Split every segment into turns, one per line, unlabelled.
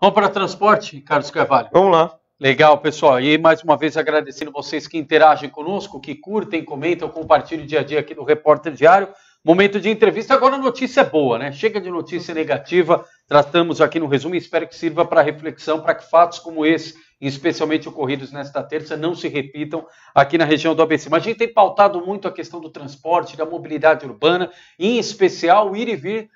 Vamos para transporte, Carlos Carvalho?
Vamos lá.
Legal, pessoal. E mais uma vez agradecendo vocês que interagem conosco, que curtem, comentam, compartilham o dia a dia aqui do Repórter Diário. Momento de entrevista. Agora a notícia é boa, né? Chega de notícia negativa. Tratamos aqui no resumo e espero que sirva para reflexão, para que fatos como esse, especialmente ocorridos nesta terça, não se repitam aqui na região do ABC. Mas a gente tem pautado muito a questão do transporte, da mobilidade urbana, em especial o ir e vir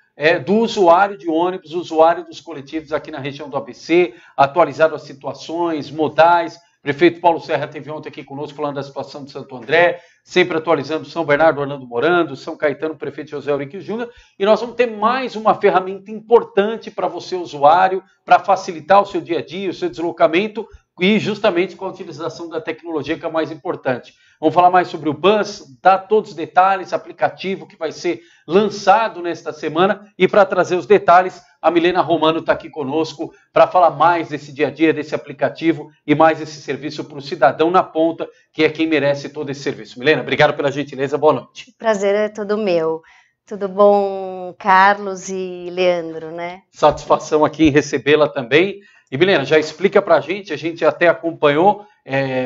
do usuário de ônibus, usuário dos coletivos aqui na região do ABC, atualizado as situações, modais. O prefeito Paulo Serra esteve ontem aqui conosco falando da situação de Santo André, sempre atualizando São Bernardo, Orlando Morando, São Caetano, prefeito José Eurico Júnior. E nós vamos ter mais uma ferramenta importante para você, usuário, para facilitar o seu dia a dia, o seu deslocamento, e justamente com a utilização da tecnologia, que é o mais importante. Vamos falar mais sobre o Bus, dar todos os detalhes, aplicativo que vai ser lançado nesta semana. E para trazer os detalhes, a Milena Romano está aqui conosco para falar mais desse dia a dia, desse aplicativo e mais esse serviço para o cidadão na ponta, que é quem merece todo esse serviço. Milena, obrigado pela gentileza, boa noite.
Prazer é todo meu. Tudo bom, Carlos e Leandro, né?
Satisfação aqui em recebê-la também. E Milena, já explica para a gente até acompanhou,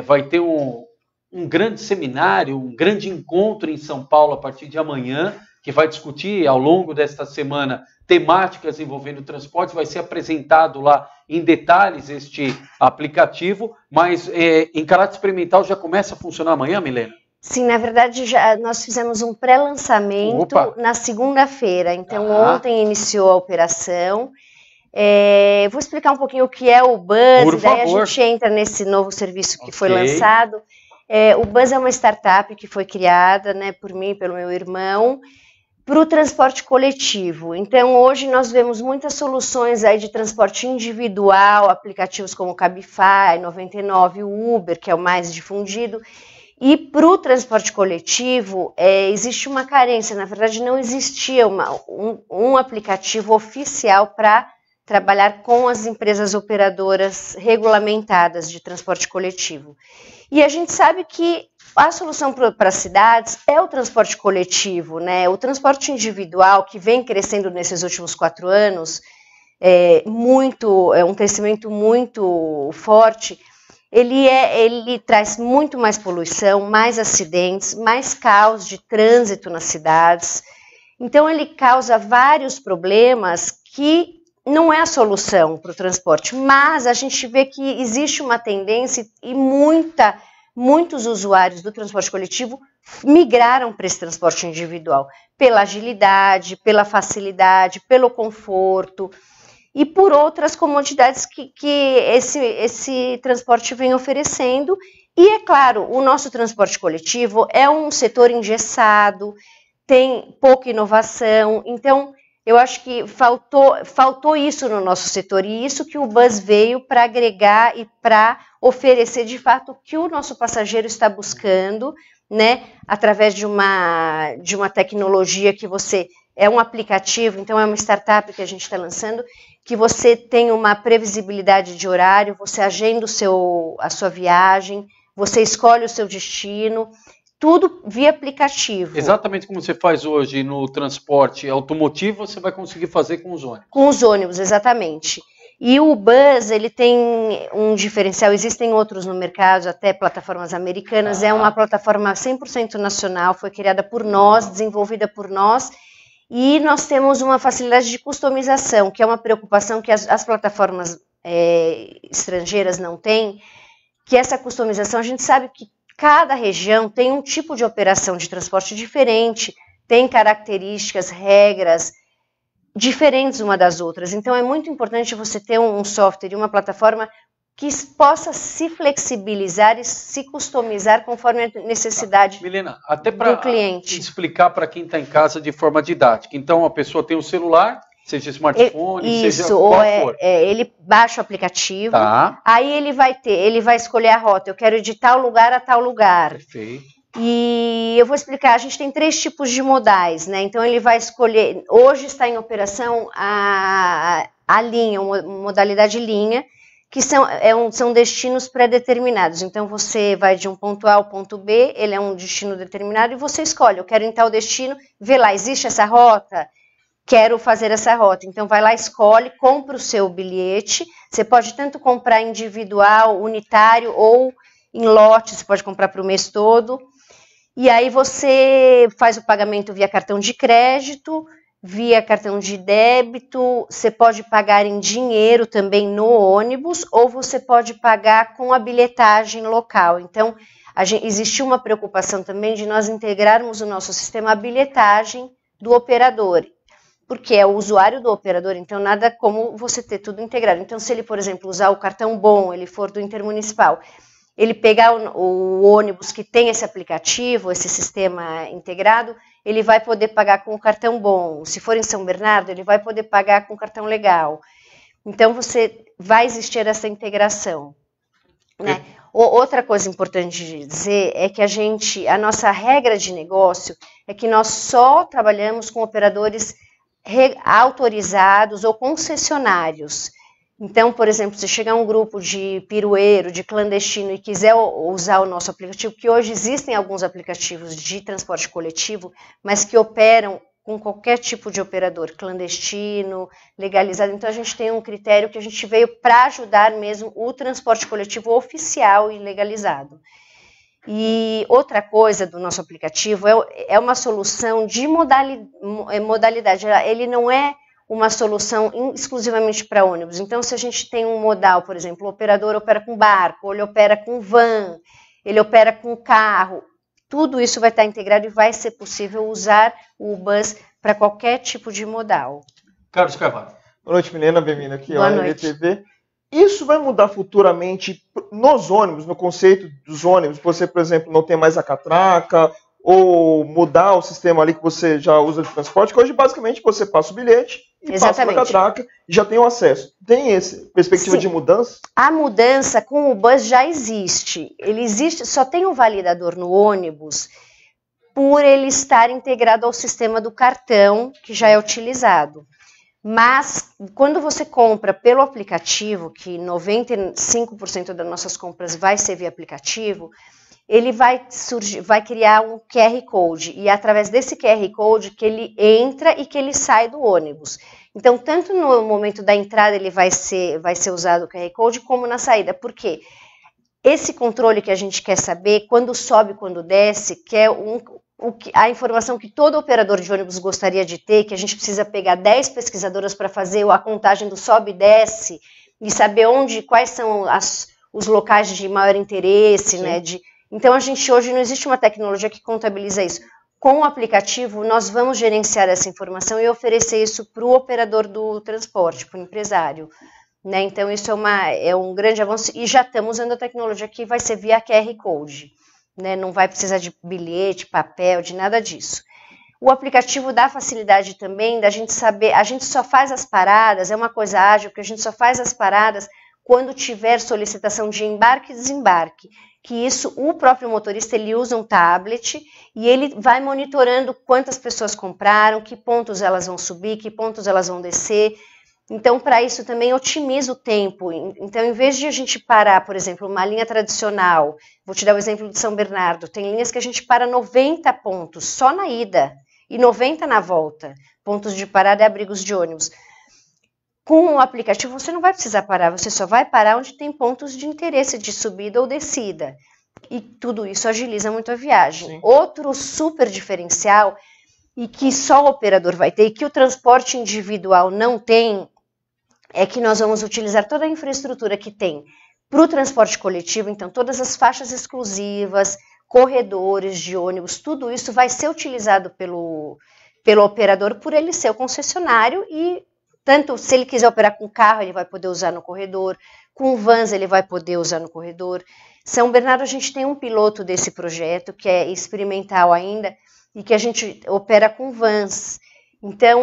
vai ter um grande seminário, um grande encontro em São Paulo a partir de amanhã, que vai discutir ao longo desta semana temáticas envolvendo transporte, vai ser apresentado lá em detalhes este aplicativo, mas em caráter experimental já começa a funcionar amanhã, Milena?
Sim, na verdade nós fizemos um pré-lançamento na segunda-feira, então ontem iniciou a operação. Vou explicar um pouquinho o que é o Bus, e daí a gente entra nesse novo serviço que foi lançado. O Bus é uma startup que foi criada, né, por mim e pelo meu irmão, para o transporte coletivo. Então, hoje nós vemos muitas soluções aí de transporte individual, aplicativos como o Cabify, 99, o Uber, que é o mais difundido. E para o transporte coletivo, existe uma carência. Na verdade, não existia um aplicativo oficial para trabalhar com as empresas operadoras regulamentadas de transporte coletivo. E a gente sabe que a solução para as cidades é o transporte coletivo, né? O transporte individual, que vem crescendo nesses últimos 4 anos, é um crescimento muito forte, ele traz muito mais poluição, mais acidentes, mais caos de trânsito nas cidades. Então, ele causa vários problemas que não é a solução para o transporte, mas a gente vê que existe uma tendência e muitos usuários do transporte coletivo migraram para esse transporte individual, pela agilidade, pela facilidade, pelo conforto e por outras comodidades que esse transporte vem oferecendo. E, é claro, o nosso transporte coletivo é um setor engessado, tem pouca inovação, então eu acho que faltou isso no nosso setor, e isso que o Bus veio para agregar e para oferecer de fato o que o nosso passageiro está buscando, né? Através de uma tecnologia que é um aplicativo, então é uma startup que a gente está lançando, que você tem uma previsibilidade de horário, você agenda a sua viagem, você escolhe o seu destino, tudo via aplicativo.
Exatamente como você faz hoje no transporte automotivo, você vai conseguir fazer com os ônibus.
Com os ônibus, exatamente. E o Bus, ele tem um diferencial, existem outros no mercado, até plataformas americanas, é uma plataforma 100% nacional, foi criada por nós, desenvolvida por nós, e nós temos uma facilidade de customização, que é uma preocupação que as plataformas estrangeiras não têm, que essa customização, a gente sabe que cada região tem um tipo de operação de transporte diferente, tem características, regras diferentes uma das outras. Então, é muito importante você ter um software e uma plataforma que possa se flexibilizar e se customizar conforme a necessidade
Milena, até para
do cliente.
Explicar para quem está em casa de forma didática. Então, a pessoa tem o celular, seja smartphone, seja qual for.
Ele baixa o aplicativo, aí ele vai escolher a rota, eu quero ir de tal lugar a tal lugar.
Perfeito.
E eu vou explicar, a gente tem 3 tipos de modais, né? Então ele vai escolher, hoje está em operação a linha, uma modalidade linha, que são destinos pré-determinados. Então você vai de um ponto A ao ponto B, ele é um destino determinado, e você escolhe, eu quero ir em tal destino, vê lá, existe essa rota? quero fazer essa rota. Então, vai lá, escolhe, compra o seu bilhete. Você pode tanto comprar individual, unitário ou em lote, você pode comprar para o mês todo. E aí você faz o pagamento via cartão de crédito, via cartão de débito, você pode pagar em dinheiro também no ônibus, ou você pode pagar com a bilhetagem local. Então, existiu uma preocupação também de nós integrarmos o nosso sistema a bilhetagem do operador, porque é o usuário do operador, então nada como você ter tudo integrado. Então, se ele, por exemplo, usar o cartão BOM, ele for do Intermunicipal, ele pegar o ônibus que tem esse aplicativo, esse sistema integrado, ele vai poder pagar com o cartão BOM. Se for em São Bernardo, ele vai poder pagar com o cartão legal. Então, vai existir essa integração, né? Outra coisa importante de dizer é que a nossa regra de negócio é que nós só trabalhamos com operadores autorizados ou concessionários. Então, por exemplo, se chegar um grupo de pirueiro, de clandestino e quiser usar o nosso aplicativo, que hoje existem alguns aplicativos de transporte coletivo, mas que operam com qualquer tipo de operador clandestino, legalizado. Então, a gente tem um critério que a gente veio para ajudar mesmo o transporte coletivo oficial e legalizado. E outra coisa do nosso aplicativo é uma solução de modalidade. Ele não é uma solução exclusivamente para ônibus. Então, se a gente tem um modal, por exemplo, o operador opera com barco, ele opera com van, ele opera com carro, tudo isso vai estar integrado e vai ser possível usar o bus para qualquer tipo de modal.
Carlos Carvalho.
Boa noite, Milena, bem-vinda aqui ao LTV. Isso vai mudar futuramente nos ônibus, no conceito dos ônibus? Você, por exemplo, não tem mais a catraca, ou mudar o sistema ali que você já usa de transporte, que hoje basicamente você passa o bilhete e passa na catraca e já tem o acesso. Tem essa perspectiva de mudança?
A mudança com o bus já existe. Ele existe, só tem um validador no ônibus por ele estar integrado ao sistema do cartão que já é utilizado. Mas, quando você compra pelo aplicativo, que 95% das nossas compras vai ser via aplicativo, ele vai criar um QR Code, e é através desse QR Code que ele entra e que ele sai do ônibus. Então, tanto no momento da entrada ele vai ser usado o QR Code, como na saída. Por quê? Esse controle que a gente quer saber, quando sobe, quando desce, que é a informação que todo operador de ônibus gostaria de ter, que a gente precisa pegar 10 pesquisadoras para fazer a contagem do sobe e desce, e saber quais são os locais de maior interesse, sim, né? Então, hoje não existe uma tecnologia que contabiliza isso. Com o aplicativo, nós vamos gerenciar essa informação e oferecer isso para o operador do transporte, para o empresário, né? Então, isso é um grande avanço e já estamos usando a tecnologia que vai ser via QR Code, né? Não vai precisar de bilhete, papel, de nada disso. O aplicativo dá facilidade também da gente saber, a gente só faz as paradas, é uma coisa ágil, porque a gente só faz as paradas quando tiver solicitação de embarque e desembarque. Que isso, o próprio motorista, ele usa um tablet e ele vai monitorando quantas pessoas compraram, que pontos elas vão subir, que pontos elas vão descer. Então, para isso também otimiza o tempo. Então, em vez de a gente parar, por exemplo, uma linha tradicional, vou te dar o exemplo de São Bernardo, tem linhas que a gente para 90 pontos só na ida e 90 na volta, pontos de parada e abrigos de ônibus. Com o aplicativo você não vai precisar parar, você só vai parar onde tem pontos de interesse de subida ou descida. E tudo isso agiliza muito a viagem. Sim. Outro super diferencial, e que só o operador vai ter, e que o transporte individual não tem, é que nós vamos utilizar toda a infraestrutura que tem para o transporte coletivo, então todas as faixas exclusivas, corredores de ônibus, tudo isso vai ser utilizado pelo operador por ele ser o concessionário e tanto se ele quiser operar com carro, ele vai poder usar no corredor, com vans ele vai poder usar no corredor. São Bernardo, a gente tem um piloto desse projeto, que é experimental ainda, e que a gente opera com vans. Então,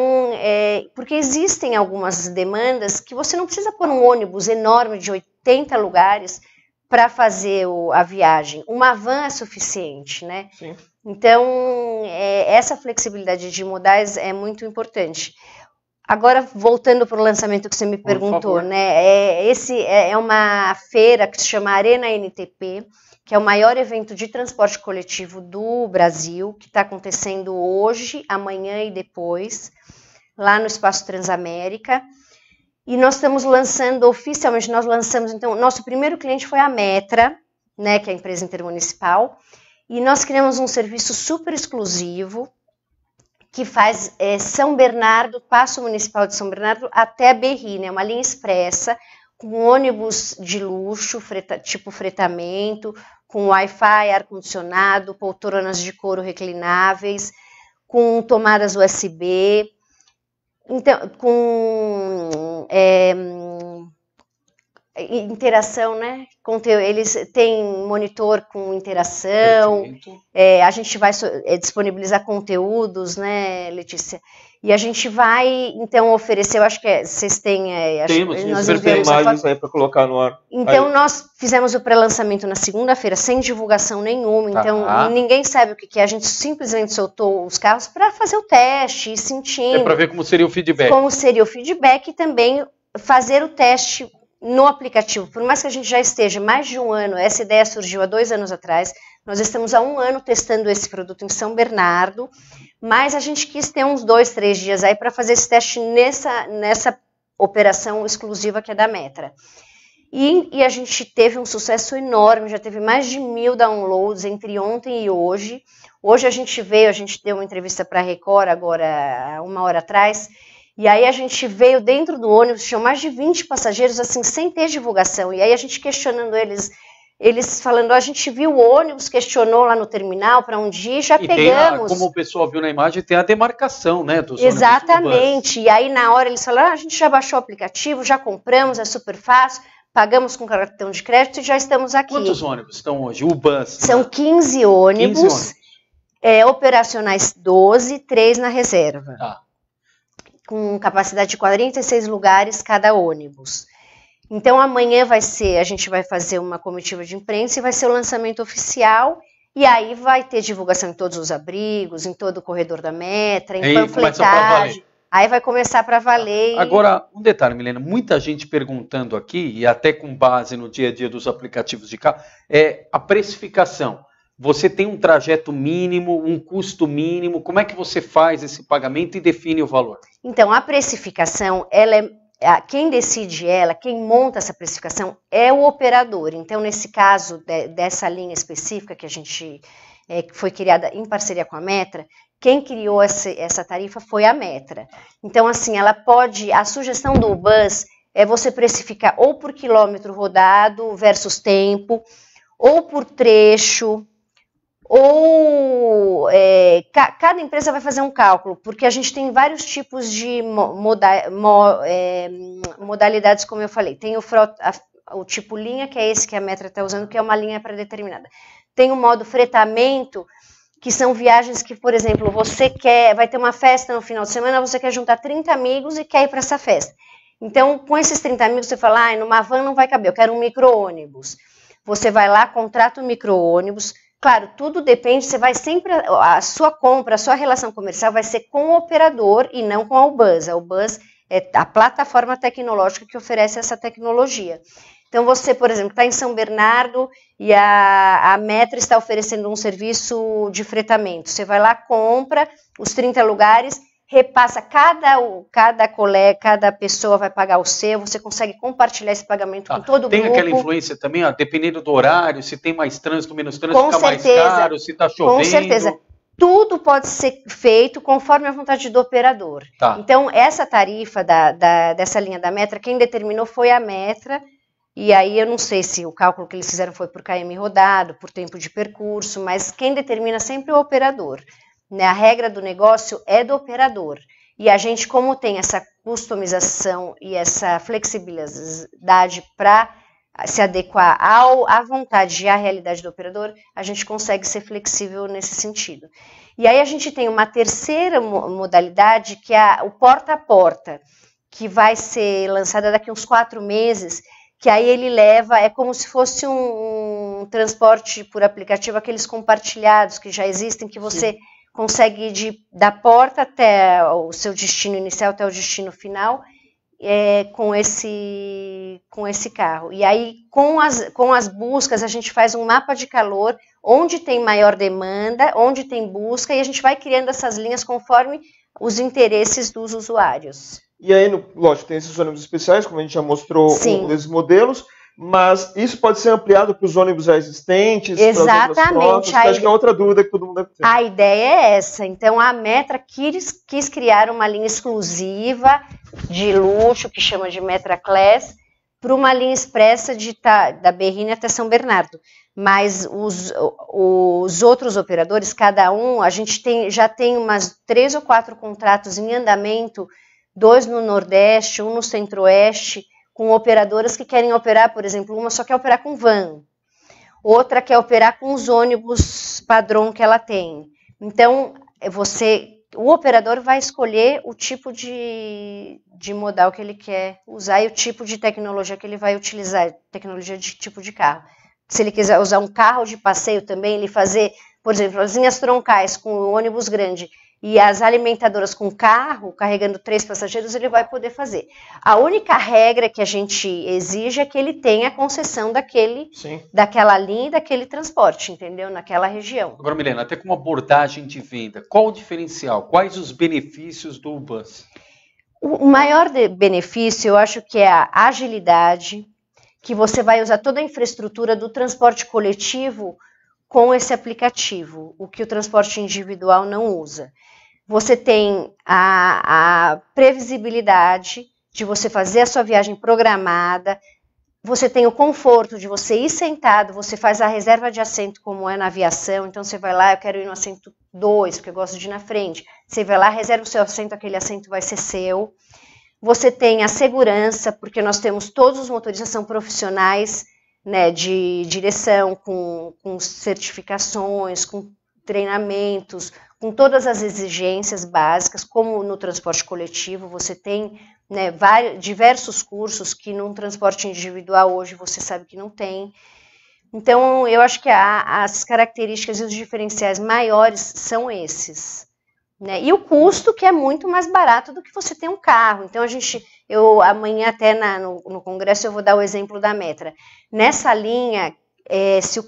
porque existem algumas demandas que você não precisa pôr um ônibus enorme de 80 lugares para fazer a viagem. Uma van é suficiente, né? Sim. Então, essa flexibilidade de modais é muito importante. Agora, voltando para o lançamento que você me perguntou, né? Esse é uma feira que se chama Arena NTP, que é o maior evento de transporte coletivo do Brasil, que está acontecendo hoje, amanhã e depois. lá no Espaço Transamérica. E nós estamos lançando, oficialmente, nós lançamos, então, nosso primeiro cliente foi a Metra, né, que é a empresa intermunicipal, e nós criamos um serviço super exclusivo, que faz São Bernardo, Paço Municipal de São Bernardo, até Berri, né, uma linha expressa, com ônibus de luxo, tipo fretamento, com Wi-Fi, ar-condicionado, poltronas de couro reclináveis, com tomadas USB, então, com interação, né? Eles têm monitor com interação, a gente vai disponibilizar conteúdos, né, Letícia? E a gente vai, então, oferecer, eu acho que vocês têm...
Temos imagens aí para colocar no ar.
Então, nós fizemos o pré-lançamento na segunda-feira, sem divulgação nenhuma, então ninguém sabe o que é, a gente simplesmente soltou os carros para fazer o teste, ir sentindo.
Para ver como seria o feedback.
Como seria o feedback e também fazer o teste no aplicativo. Por mais que a gente já esteja mais de um ano, essa ideia surgiu há 2 anos atrás, nós estamos há 1 ano testando esse produto em São Bernardo, mas a gente quis ter uns 2, 3 dias aí para fazer esse teste nessa operação exclusiva que é da Metra. E a gente teve um sucesso enorme, já teve mais de 1000 downloads entre ontem e hoje. Hoje a gente deu uma entrevista para a Record agora, 1 hora atrás, e aí a gente veio dentro do ônibus, tinham mais de 20 passageiros, assim, sem ter divulgação, e aí a gente questionando eles falando, a gente viu o ônibus, questionou lá no terminal para onde ir, já pegamos.
Como o pessoal viu na imagem, tem a demarcação, né, dos
Exatamente, e aí na hora eles falaram, a gente já baixou o aplicativo, já compramos, é super fácil, pagamos com cartão de crédito e já estamos aqui.
Quantos ônibus estão hoje? O bus?
São 15 ônibus, operacionais 12, 3 na reserva. Com capacidade de 46 lugares cada ônibus. Então amanhã a gente vai fazer uma comitiva de imprensa e vai ser o lançamento oficial, e aí vai ter divulgação em todos os abrigos, em todo o corredor da Metra, em panfletagem. Aí vai começar para valer.
Agora, um detalhe, Milena, muita gente perguntando aqui, e até com base no dia a dia dos aplicativos de carro, é a precificação. Você tem um trajeto mínimo, um custo mínimo, como é que você faz esse pagamento e define o valor?
Então, a precificação, quem decide quem monta essa precificação é o operador. Então, nesse caso dessa linha específica que que foi criada em parceria com a Metra, quem criou essa tarifa foi a Metra. Então, assim, a sugestão do bus é você precificar ou por quilômetro rodado versus tempo, ou por trecho, ou cada empresa vai fazer um cálculo, porque a gente tem vários tipos de modalidades, como eu falei. Tem o tipo linha, que é esse que a Metra está usando, que é uma linha pré-determinada. Tem o modo fretamento, que são viagens que, por exemplo, vai ter uma festa no final de semana, você quer juntar 30 amigos e quer ir para essa festa. Então, com esses 30 amigos, você fala, numa van não vai caber, eu quero um micro-ônibus. Você vai lá, contrata um micro-ônibus. Claro, tudo depende, você vai sempre, a sua compra, a sua relação comercial vai ser com o operador e não com a Ubus. A Ubus é a plataforma tecnológica que oferece essa tecnologia. Então você, por exemplo, está em São Bernardo e a Metra está oferecendo um serviço de fretamento. Você vai lá, compra os 30 lugares, repassa, cada pessoa vai pagar o seu, você consegue compartilhar esse pagamento com todo o grupo.
Tem aquela influência também, dependendo do horário, se tem mais trânsito, menos trânsito, fica mais caro, se está chovendo.
Com certeza. Tudo pode ser feito conforme a vontade do operador. Então, essa tarifa dessa linha da Metra, quem determinou foi a Metra, e aí eu não sei se o cálculo que eles fizeram foi por km rodado, por tempo de percurso, mas quem determina sempre é o operador. A regra do negócio é do operador. E a gente, como tem essa customização e essa flexibilidade para se adequar à vontade e à realidade do operador, a gente consegue ser flexível nesse sentido. E aí a gente tem uma terceira modalidade, que é o porta a porta, que vai ser lançada daqui a uns 4 meses, que aí ele é como se fosse um transporte por aplicativo, aqueles compartilhados que já existem, que você consegue ir da porta até o seu destino inicial, até o destino final, com esse carro. E aí, com as buscas, a gente faz um mapa de calor, onde tem maior demanda, onde tem busca, e a gente vai criando essas linhas conforme os interesses dos usuários.
E aí, lógico, tem esses ônibus especiais, como a gente já mostrou, esses modelos, mas isso pode ser ampliado para os ônibus já existentes, para as outras frotas, acho que é outra dúvida que todo mundo deve ter.
A ideia é essa. Então, a Metra quis criar uma linha exclusiva de luxo, que chama de Metra Class, para uma linha expressa da Berrini até São Bernardo. Mas os outros operadores, cada um, a gente já tem umas 3 ou 4 contratos em andamento, 2 no Nordeste, 1 no Centro-Oeste, com operadoras que querem operar, por exemplo, uma só quer operar com van, outra quer operar com os ônibus padrão que ela tem. Então, o operador vai escolher o tipo de modal que ele quer usar e o tipo de tecnologia que ele vai utilizar, tecnologia de tipo de carro. Se ele quiser usar um carro de passeio também, ele fazer, por exemplo, as linhas troncais com o ônibus grande e as alimentadoras com carro, carregando 3 passageiros, ele vai poder fazer. A única regra que a gente exige é que ele tenha a concessão daquela linha e daquele transporte, entendeu? Naquela região.
Agora, Milena, até como abordagem de venda, qual o diferencial? Quais os benefícios do bus?
O maior benefício, eu acho que é a agilidade, que você vai usar toda a infraestrutura do transporte coletivo com esse aplicativo, o que o transporte individual não usa. Você tem a previsibilidade de você fazer a sua viagem programada, você tem o conforto de você ir sentado, você faz a reserva de assento como é na aviação, então você vai lá, eu quero ir no assento 2, porque eu gosto de ir na frente. Você vai lá, reserva o seu assento, aquele assento vai ser seu. Você tem a segurança, porque nós temos todos os motoristas são profissionais, né, de direção, com certificações, com treinamentos, com todas as exigências básicas, como no transporte coletivo, você tem, né, diversos cursos que num transporte individual hoje você sabe que não tem. Então, eu acho que as características e os diferenciais maiores são esses. Né? E o custo, que é muito mais barato do que você ter um carro. Então, amanhã até no congresso eu vou dar o exemplo da Metra. Nessa linha, se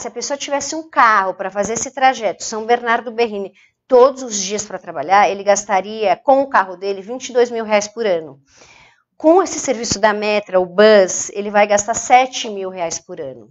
a pessoa tivesse um carro para fazer esse trajeto, São Bernardo Berrini, todos os dias para trabalhar, ele gastaria, com o carro dele, R$22 mil por ano. Com esse serviço da Metra, o bus, ele vai gastar R$7 mil por ano.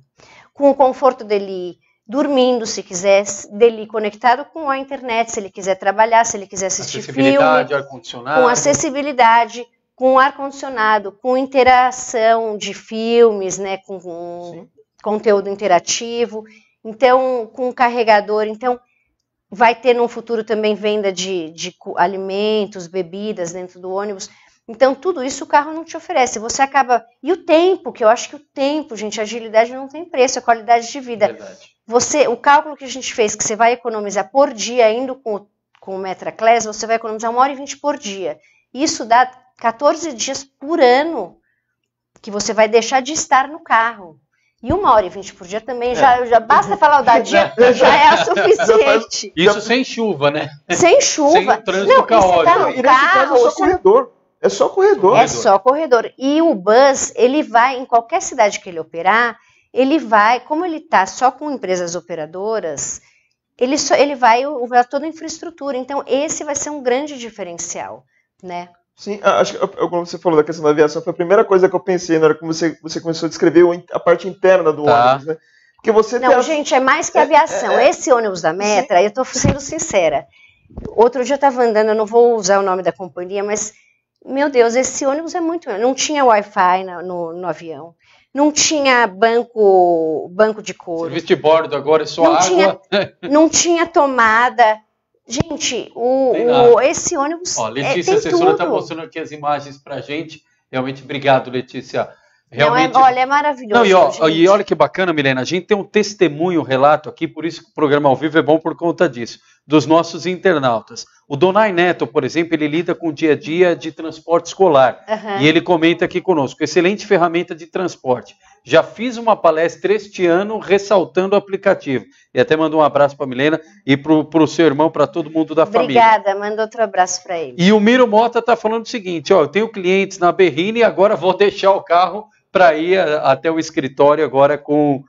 Com o conforto dele dormindo, se quiser, dele conectado com a internet, se ele quiser trabalhar, se ele quiser assistir filme,
ar-condicionado.
Com acessibilidade, com ar-condicionado, com interação de filmes, né, com conteúdo interativo, então, com carregador, então, vai ter no futuro também venda de alimentos, bebidas dentro do ônibus. Então, tudo isso o carro não te oferece. Você acaba... E o tempo, que eu acho que o tempo, gente, a agilidade não tem preço, a qualidade de vida.
Verdade.
O cálculo que a gente fez, que você vai economizar por dia, indo com o Metra Class, você vai economizar 1h20 por dia. Isso dá 14 dias por ano que você vai deixar de estar no carro. E 1h20 por dia também, já basta falar o dia, já é o suficiente.
Isso sem chuva, né?
Sem chuva.
Sem trânsito caótico.
Você tá no carro,
é só corredor. É só corredor.
É só corredor. E o bus, ele vai, em qualquer cidade que ele operar, ele vai, como ele está só com empresas operadoras, ele vai usar toda a infraestrutura. Então, esse vai ser um grande diferencial, né?
Sim, acho que como você falou da questão da aviação, foi a primeira coisa que eu pensei na hora que você começou a descrever a parte interna do ônibus, né? Porque você
gente, é mais que aviação. Esse ônibus da Metra, eu estou sendo sincera. Outro dia eu estava andando, eu não vou usar o nome da companhia, mas, meu Deus, esse ônibus é muito... Não tinha Wi-Fi no avião. Não tinha banco de couro.
Serviço de bordo agora é só água.
Não tinha tomada. Gente, esse ônibus
Letícia, a assessora está mostrando aqui as imagens para a gente. Realmente, obrigado, Letícia. Realmente...
Não, é maravilhoso.
E olha que bacana, Milena, a gente tem um testemunho, um relato aqui, por isso que o programa ao vivo é bom por conta disso, dos nossos internautas. O Donai Neto, por exemplo, ele lida com o dia a dia de transporte escolar. E ele comenta aqui conosco, excelente ferramenta de transporte. Já fiz uma palestra este ano ressaltando o aplicativo. E até mandou um abraço para a Milena e para o seu irmão, para todo mundo da família.
Obrigada, manda outro abraço para ele.
E o Miro Mota está falando o seguinte, eu tenho clientes na Berrini e agora vou deixar o carro para ir até o escritório agora com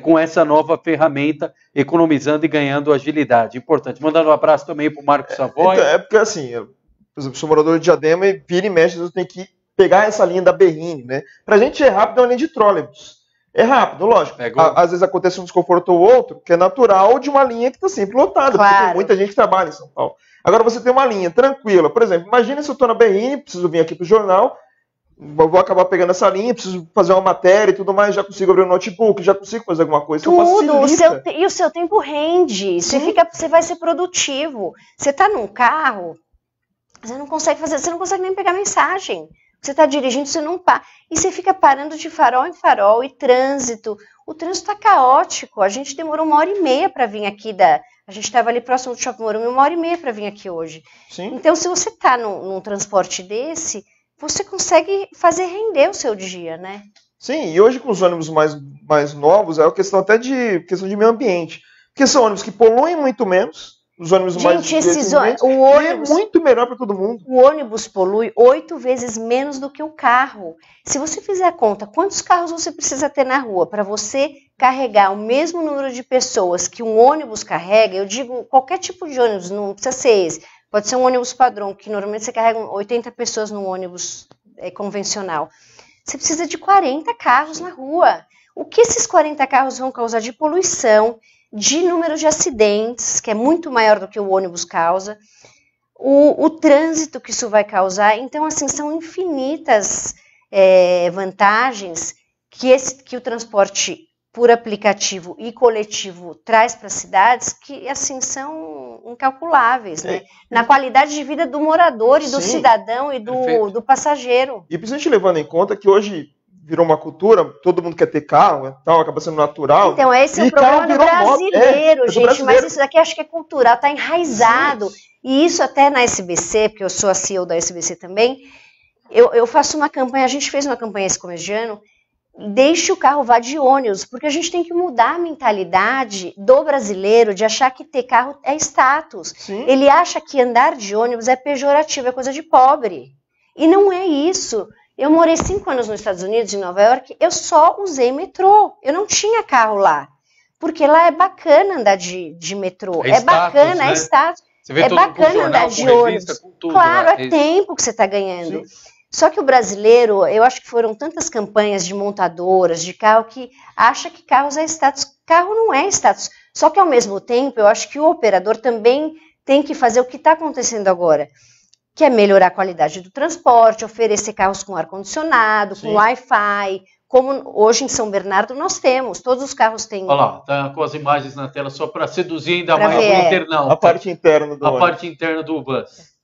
com essa nova ferramenta, economizando e ganhando agilidade. Importante. Mandando um abraço também para o Marcos Savoy.
Então, porque assim, por exemplo, sou morador de Diadema e vira e mexe, eu tenho que pegar essa linha da Berrini, né? Pra gente é rápido, é uma linha de trólebus. É rápido, lógico. Às vezes acontece um desconforto ou outro, que é natural de uma linha que está sempre lotada, porque tem muita gente que trabalha em São Paulo. Agora você tem uma linha tranquila, por exemplo, imagina se eu estou na Berrini, preciso vir aqui para o jornal, vou acabar pegando essa linha, preciso fazer uma matéria e tudo mais, já consigo abrir o notebook, já consigo fazer alguma coisa.
Tudo, e o seu tempo rende, você vai ser produtivo. Você está num carro, você não consegue fazer, você não consegue nem pegar mensagem. Você está dirigindo, você não para. E você fica parando de farol em farol, e trânsito. O trânsito está caótico. A gente demorou 1h30 para vir aqui A gente estava ali próximo do Shopping Morumbi, 1h30 para vir aqui hoje.
Sim.
Então, se você está num transporte desse, você consegue fazer render o seu dia, né?
Sim, e hoje com os ônibus mais novos, é uma questão até de meio ambiente. Porque são ônibus que poluem muito menos. Os ônibus
o ônibus
é muito melhor para todo mundo.
O ônibus polui 8 vezes menos do que o carro. Se você fizer a conta, quantos carros você precisa ter na rua para você carregar o mesmo número de pessoas que um ônibus carrega? Eu digo qualquer tipo de ônibus, não precisa ser esse. Pode ser um ônibus padrão, que normalmente você carrega 80 pessoas num ônibus convencional. Você precisa de 40 carros na rua. O que esses 40 carros vão causar de poluição, de número de acidentes, que é muito maior do que o ônibus causa, o trânsito que isso vai causar. Então, assim, são infinitas vantagens que o transporte por aplicativo e coletivo traz para as cidades, que, assim, são incalculáveis, né? Na qualidade de vida do morador e do cidadão e do passageiro.
E principalmente levando em conta que hoje virou uma cultura, todo mundo quer ter carro, então acaba sendo natural.
Então, esse é o problema do brasileiro, gente, mas isso daqui acho que é cultural, está enraizado. Sim. E isso até na SBC, porque eu sou a CEO da SBC também, eu faço uma campanha, a gente fez uma campanha esse começo de ano, deixe o carro vá de ônibus, porque a gente tem que mudar a mentalidade do brasileiro de achar que ter carro é status.
Sim.
Ele acha que andar de ônibus é pejorativo, é coisa de pobre. E não é isso. Eu morei 5 anos nos Estados Unidos, em Nova York, eu só usei metrô. Eu não tinha carro lá. Porque lá é bacana andar de metrô. É bacana, né? É status. É bacana andar de ônibus. Claro, é tempo que você está ganhando. Sim. Só que o brasileiro, eu acho que foram tantas campanhas de montadoras, de carro, que acha que carros é status. Carro não é status. Só que, ao mesmo tempo, eu acho que o operador também tem que fazer o que está acontecendo agora, que é melhorar a qualidade do transporte, oferecer carros com ar-condicionado, com Wi-Fi, como hoje em São Bernardo nós temos, todos os carros têm...
Olha lá, tá com as imagens na tela, só para seduzir ainda mais o internauta.
A parte interna do
ônibus. Parte interna do bus.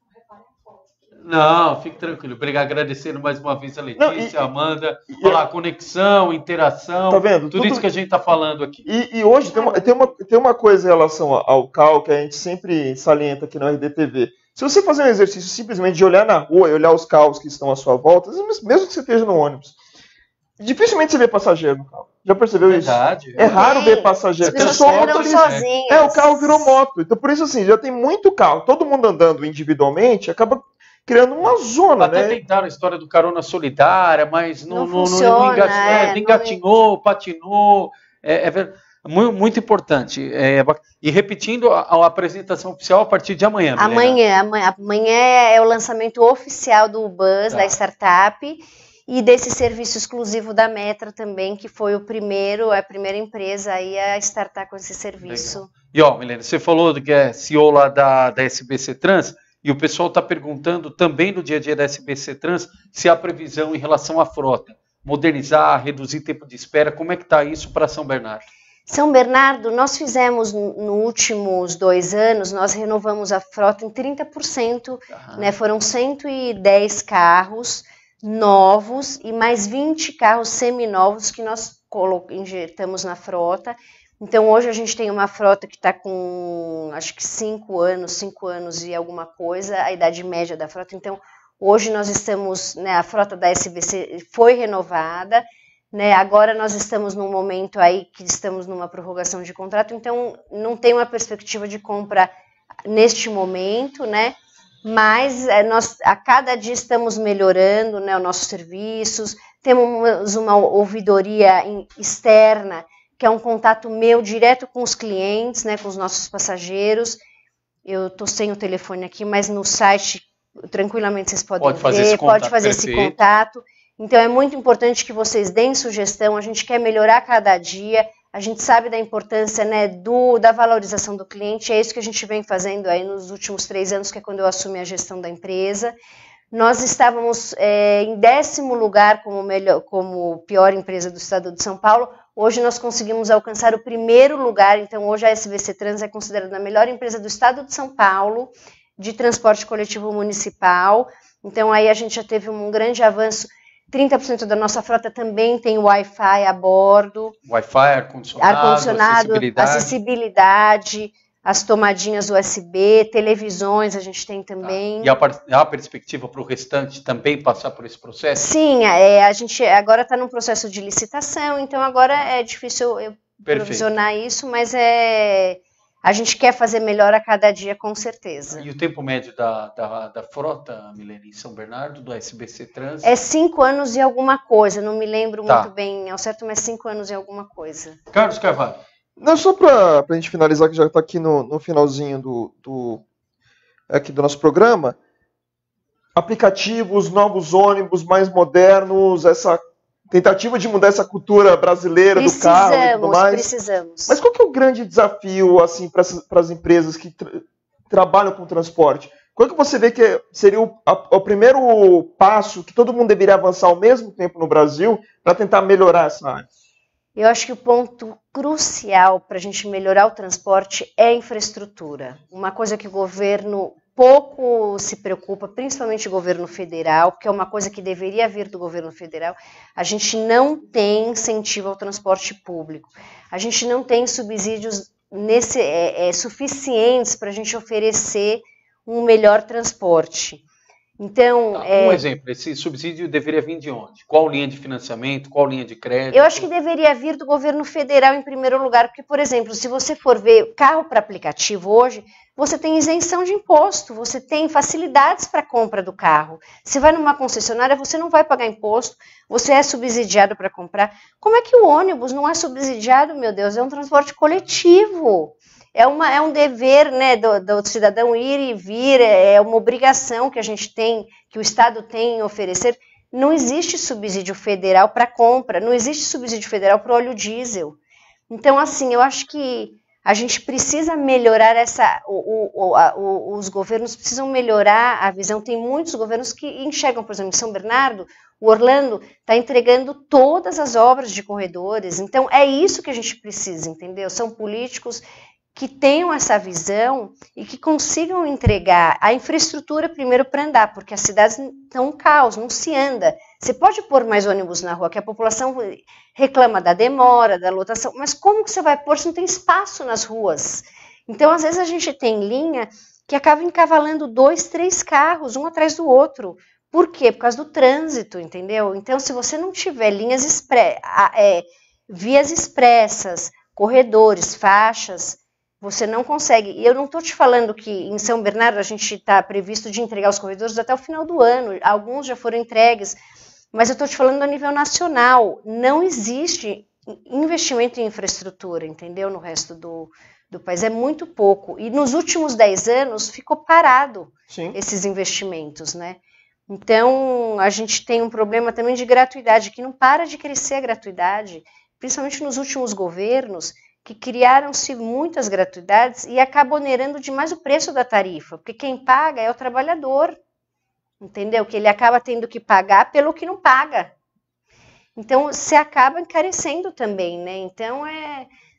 Não, fique tranquilo. Obrigado, agradecendo mais uma vez a Letícia, a Amanda. Olha lá, conexão, interação,
tá vendo?
Tudo isso que a gente está falando aqui.
E hoje tem uma coisa em relação ao CAL que a gente sempre salienta aqui no RDTV. Se você fazer um exercício simplesmente de olhar na rua e olhar os carros que estão à sua volta, mesmo que você esteja no ônibus, dificilmente você vê passageiro no carro. Já percebeu
Verdade,
isso? É raro ver passageiro.
As pessoas andam sozinhas.
O carro virou moto. Então, por isso, assim, já tem muito carro. Todo mundo andando individualmente, acaba criando uma zona,
Até tentaram a história do carona solidária, mas não engatinhou, patinou. Muito importante. E repetindo a apresentação oficial a partir de amanhã.
Amanhã é o lançamento oficial do Buzz, da startup, e desse serviço exclusivo da Metra também, que foi a primeira empresa aí a startar com esse serviço.
Legal. E Milena, você falou que é CEO lá da SBC Trans, e o pessoal está perguntando também no dia a dia da SBC Trans se há previsão em relação à frota, modernizar, reduzir tempo de espera, como é que está isso para São Bernardo?
São Bernardo, nós fizemos nos últimos 2 anos, nós renovamos a frota em 30%, né? Foram 110 carros novos e mais 20 carros seminovos que nós injetamos na frota. Então, hoje a gente tem uma frota que está com, acho que 5 anos e alguma coisa, a idade média da frota. Então, hoje nós estamos, né, a frota da SBC foi renovada, né, agora nós estamos num momento aí que estamos numa prorrogação de contrato, então não tem uma perspectiva de compra neste momento, né, mas nós a cada dia estamos melhorando, né, os nossos serviços, temos uma ouvidoria externa, que é um contato meu direto com os clientes, né, com os nossos passageiros. Eu estou sem o telefone aqui, mas no site, tranquilamente, vocês podem ver, pode fazer esse contato. Então, é muito importante que vocês deem sugestão, a gente quer melhorar cada dia, a gente sabe da importância, né, da valorização do cliente, é isso que a gente vem fazendo aí nos últimos 3 anos, que é quando eu assumi a gestão da empresa. Nós estávamos em 10º lugar como pior empresa do estado de São Paulo. Hoje nós conseguimos alcançar o 1º lugar, então hoje a SBC Trans é considerada a melhor empresa do estado de São Paulo de transporte coletivo municipal. Então aí a gente já teve um grande avanço. 30% da nossa frota também tem Wi-Fi a bordo.
Wi-Fi, ar-condicionado,
acessibilidade, as tomadinhas USB, televisões a gente tem também.
E a perspectiva para o restante também passar por esse processo?
Sim, a gente agora está num processo de licitação, então agora é difícil eu provisionar isso, mas a gente quer fazer melhor a cada dia, com certeza.
E o tempo médio da frota, Milene, em São Bernardo, do SBC Trans?
É 5 anos e alguma coisa, não me lembro muito bem ao certo, mas 5 anos e alguma coisa.
Carlos Carvalho.
Não, só para a gente finalizar, que já está aqui no finalzinho aqui do nosso programa, aplicativos, novos ônibus mais modernos, essa tentativa de mudar essa cultura brasileira do carro e tudo mais.
Precisamos.
Mas qual que é o grande desafio assim, para as empresas que trabalham com transporte? Qual que você vê que seria o primeiro passo que todo mundo deveria avançar ao mesmo tempo no Brasil para tentar melhorar essa área?
Eu acho que o ponto crucial para a gente melhorar o transporte é a infraestrutura. Uma coisa que o governo pouco se preocupa, principalmente o governo federal, porque é uma coisa que deveria vir do governo federal. A gente não tem incentivo ao transporte público. A gente não tem subsídios suficientes para a gente oferecer um melhor transporte. Então,
um exemplo, esse subsídio deveria vir de onde? Qual linha de financiamento, qual linha de crédito?
Eu acho que deveria vir do governo federal em primeiro lugar, porque, por exemplo, se você for ver carro para aplicativo hoje, você tem isenção de imposto, você tem facilidades para a compra do carro. Você vai numa concessionária, você não vai pagar imposto, você é subsidiado para comprar. Como é que o ônibus não é subsidiado, meu Deus? É um transporte coletivo. É um dever, né, do cidadão ir e vir, é uma obrigação que a gente tem, que o Estado tem em oferecer. Não existe subsídio federal para compra, não existe subsídio federal para óleo diesel. Então, assim, eu acho que a gente precisa melhorar os governos precisam melhorar a visão. Tem muitos governos que enxergam, por exemplo, em São Bernardo, o Orlando está entregando todas as obras de corredores. Então, é isso que a gente precisa, entendeu? São políticos que tenham essa visão e que consigam entregar a infraestrutura primeiro para andar, porque as cidades estão um caos, não se anda. Você pode pôr mais ônibus na rua, que a população reclama da demora, da lotação, mas como que você vai pôr se não tem espaço nas ruas? Então, às vezes, a gente tem linha que acaba encavalando 2, 3 carros, um atrás do outro. Por quê? Por causa do trânsito, entendeu? Então, se você não tiver vias expressas, corredores, faixas, você não consegue. E eu não estou te falando que em São Bernardo a gente está previsto de entregar os corredores até o final do ano. Alguns já foram entregues, mas eu estou te falando a nível nacional. Não existe investimento em infraestrutura, entendeu? No resto do país. É muito pouco. E nos últimos 10 anos ficou parado esses investimentos, né? Então, a gente tem um problema também de gratuidade, que não para de crescer a gratuidade, principalmente nos últimos governos, que criaram-se muitas gratuidades e acabam onerando demais o preço da tarifa, porque quem paga é o trabalhador, entendeu? Que ele acaba tendo que pagar pelo que não paga. Então, se acaba encarecendo também, né? Então,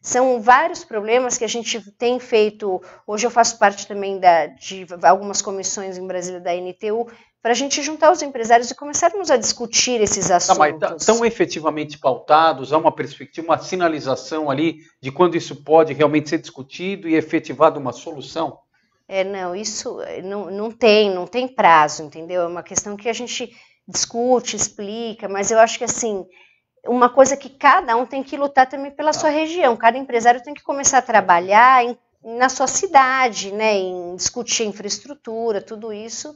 são vários problemas que a gente tem feito. Hoje eu faço parte também de algumas comissões em Brasília da NTU, para a gente juntar os empresários e começarmos a discutir esses assuntos.
Mas estão efetivamente pautados? Há uma perspectiva, uma sinalização ali de quando isso pode realmente ser discutido e efetivado uma solução?
Não, isso não tem prazo, entendeu? É uma questão que a gente discute, explica, mas eu acho que assim, uma coisa que cada um tem que lutar também pela sua região. Cada empresário tem que começar a trabalhar na sua cidade, né? Em discutir infraestrutura, tudo isso,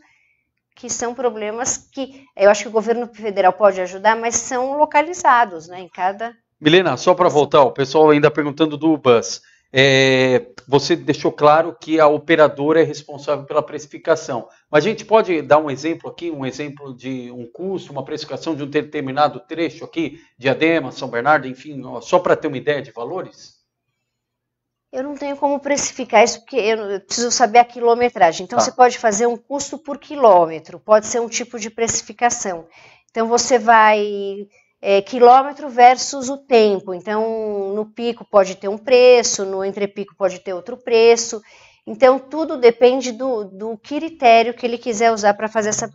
que são problemas que eu acho que o governo federal pode ajudar, mas são localizados, né, em cada
Milena, só para voltar, o pessoal ainda perguntando do bus. Você deixou claro que a operadora é responsável pela precificação. Mas a gente pode dar um exemplo aqui, um exemplo de um custo, uma precificação de um determinado trecho aqui, Diadema, São Bernardo, enfim, só para ter uma ideia de valores?
Eu não tenho como precificar isso, porque eu preciso saber a quilometragem. Então, você pode fazer um custo por quilômetro, pode ser um tipo de precificação. Então, você vai quilômetro versus o tempo. Então, no pico pode ter um preço, no entrepico pode ter outro preço. Então, tudo depende do critério que ele quiser usar para fazer essa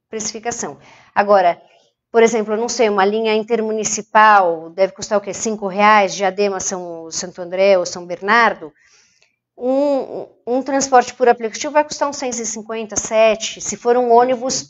precificação. Agora, por exemplo, eu não sei, uma linha intermunicipal deve custar o quê? R$5? Diadema, Santo André ou São Bernardo. Um transporte por aplicativo vai custar uns 6,50, 7. Se for um ônibus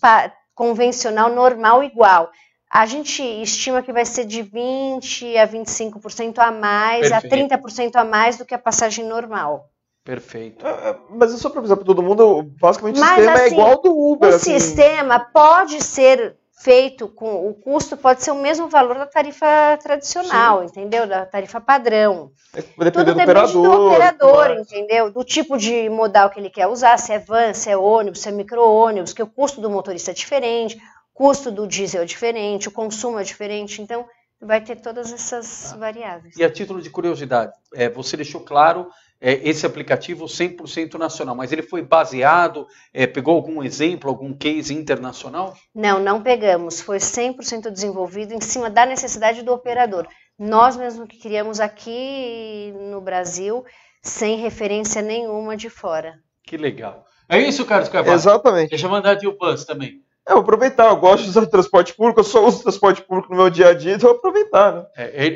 convencional, normal, igual. A gente estima que vai ser de 20% a 25% a mais, Perfeito. A 30% a mais do que a passagem normal.
Perfeito.
Mas é só para avisar para todo mundo, basicamente o sistema é igual ao do Uber.
O sistema pode ser feito com o custo, pode ser o mesmo valor da tarifa tradicional, Sim. entendeu? Da tarifa padrão.
Tudo
depende do operador, entendeu? Do tipo de modal que ele quer usar, se é van, se é ônibus, se é micro-ônibus, que o custo do motorista é diferente, o custo do diesel é diferente, o consumo é diferente, então vai ter todas essas variáveis.
E a título de curiosidade, você deixou claro esse aplicativo 100% nacional, mas ele foi baseado, pegou algum exemplo, algum case internacional?
Não pegamos, foi 100% desenvolvido em cima da necessidade do operador. Nós mesmo que criamos aqui no Brasil, sem referência nenhuma de fora.
Que legal. É isso, Carlos Carvalho?
Exatamente.
Deixa eu mandar de Ubus também.
Vou aproveitar, eu gosto de usar transporte público, eu só uso transporte público no meu dia a dia, então eu vou aproveitar, né?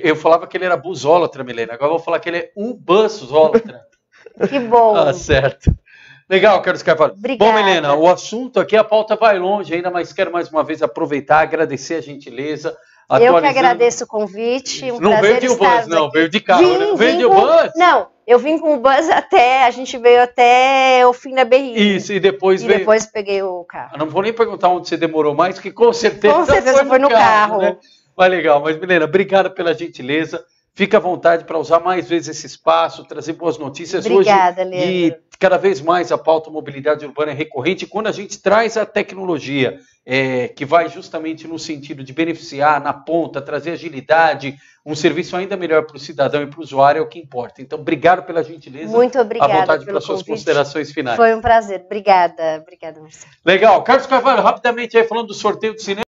Eu falava que ele era busólatra, Milena, agora eu vou falar que ele é busólatra.
Que bom.
Ah, certo. Legal, Carlos Carvalho.
Obrigada.
Bom, Milena, o assunto aqui, a pauta vai longe ainda, mas quero mais uma vez aproveitar, agradecer a gentileza.
Eu que agradeço o convite,
não veio de Ubus, não, veio de carro, né? Veio de Ubus?
Não, eu vim com o bus a gente veio até o fim da Berrinha.
Isso, e depois veio...
depois peguei o carro.
Não vou nem perguntar onde você demorou mais, que com certeza
foi no carro.
Né? Mas legal, mas Milena, obrigado pela gentileza. Fica à vontade para usar mais vezes esse espaço, trazer boas notícias.
Obrigada,
hoje.
Leandro.
E cada vez mais a pauta mobilidade urbana é recorrente. Quando a gente traz a tecnologia que vai justamente no sentido de beneficiar na ponta, trazer agilidade, um serviço ainda melhor para o cidadão e para o usuário é o que importa. Então, obrigado pela gentileza.
Muito obrigada.
À vontade para suas considerações finais.
Foi um prazer. Obrigada, Marcelo.
Legal. Carlos Carvalho, rapidamente aí falando do sorteio do cinema.